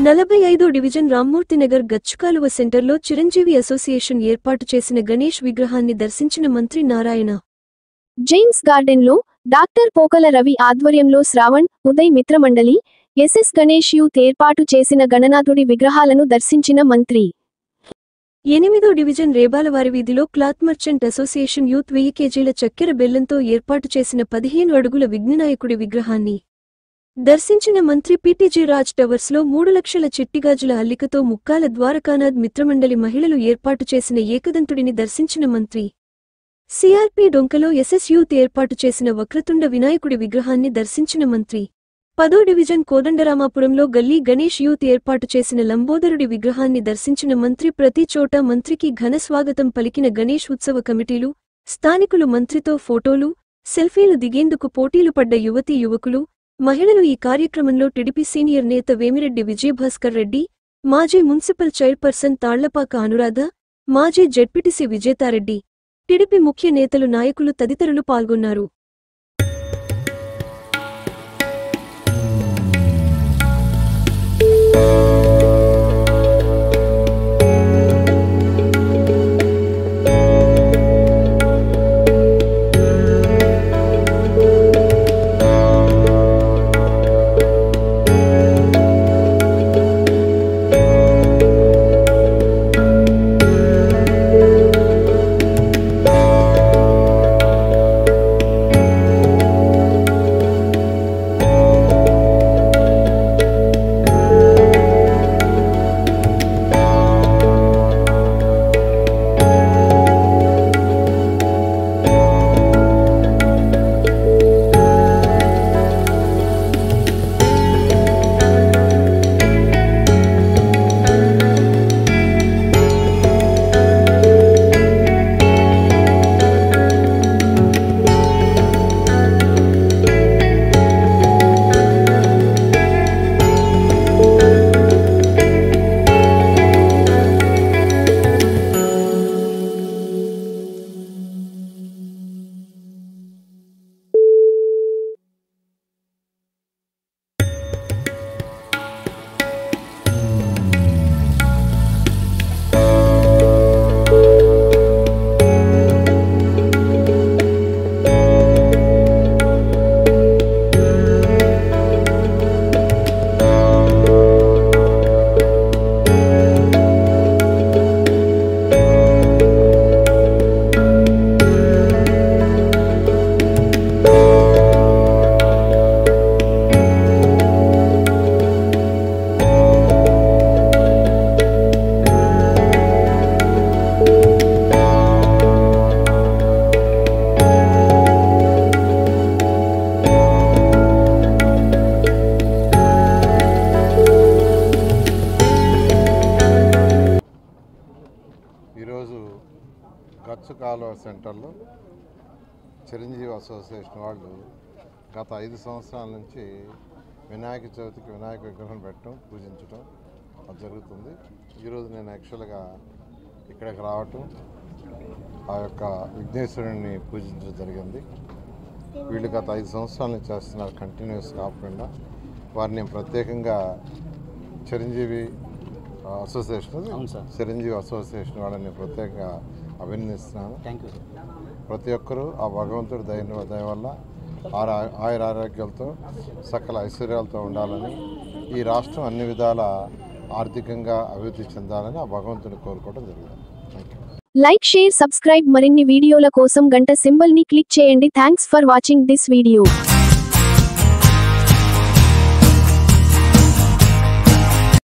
45వ division రామ్మూర్తినగర్ గచ్చుకాలువ సెంటర్లో Chiranjeevi association ఏర్పాటు చేసిన గణేష్ విగ్రహాన్ని దర్శించిన మంత్రి నారాయణ. జైన్స్ గార్డెన్లో డాక్టర్ పోకల రవి ఆధ్వర్యంలో శ్రావణ్, ఉదయ్ మిత్రమండలి, ఎస్ఎస్ గణేష్ యూత్ ఏర్పాటు చేసిన గణనాథుడి విగ్రహాలను దర్శించిన మంత్రి. 8వ డివిజన్ రేబాలవారి వీధిలో క్లాత్ మర్చెంట్ అసోసియేషన్ యూత్ 1000 కేజీల చక్కెర బెల్లంతో ఏర్పాటు చేసిన 15 అడుగుల విఘ్ననాయకుడి విగ్రహాన్ని దర్శించిన మంత్రి. పీటీజీ రాజ్ టవర్స్లో 3 లక్షల చిట్టిగాజుల అల్లికతో ముక్కాల ద్వారకానాథ్ మిత్రమండలి మహిళలు ఏర్పాటు చేసిన ఏకదంతుడిని దర్శించిన మంత్రి. సిఆర్పి డొంకలో ఎస్ఎస్ యూత్ ఏర్పాటు చేసిన వక్రతుండ వినాయకుడి విగ్రహాన్ని దర్శించిన మంత్రి. 10వ డివిజన్ కోదండరామాపురంలో గల్లీ గణేష్ యూత్ ఏర్పాటు చేసిన లంబోదరుడి విగ్రహాన్ని దర్శించిన మంత్రి. ప్రతి చోట మంత్రికి ఘన స్వాగతం పలికిన గణేష్ ఉత్సవ కమిటీలు, స్థానికులు. మంత్రితో ఫోటోలు, సెల్ఫీలు దిగేందుకు పోటీలు పడ్డ యువతీ యువకులు, మహిళలు. ఈ కార్యక్రమంలో టీడీపీ సీనియర్ నేత వేమిరెడ్డి విజయభాస్కర్ రెడ్డి, మాజీ మున్సిపల్ చైర్పర్సన్ తాళ్లపాక అనురాధ, మాజీ జెడ్పీటీసీ విజేతారెడ్డి, టీడీపీ ముఖ్య నేతలు, నాయకులు తదితరులు పాల్గొన్నారు. ఈరోజు గచ్చుకాలువ సెంటర్లో చిరంజీవి అసోసియేషన్ వాళ్ళు గత 5 సంవత్సరాల నుంచి వినాయక చవితికి వినాయక విగ్రహం పెట్టడం, పూజించడం అది జరుగుతుంది. ఈరోజు నేను యాక్చువల్గా ఇక్కడికి రావటం, ఆ యొక్క విఘ్నేశ్వరుని పూజించడం జరిగింది. వీళ్ళు గత 5 సంవత్సరాల నుంచి చేస్తున్నారు, కంటిన్యూస్ కాకుండా. వారిని నేను ప్రత్యేకంగా చిరంజీవి అసోసియేషన్ వాళ్ళని ప్రత్యేకంగా అభినందిస్తున్నాను. ప్రతి ఒక్కరూ ఆ భగవంతుడి దయ వల్ల ఆయురారోగ్యాలతో సకల ఐశ్వర్యాలతో ఉండాలని, ఈ రాష్ట్రం అన్ని విధాల ఆర్థికంగా అభివృద్ధి చెందాలని ఆ భగవంతుని కోరుకోవడం జరిగింది. Like, share, subscribe. మరిన్ని వీడియోల కోసం గంట సింబల్ ని క్లిక్ చేయండి. Thanks for watching this video.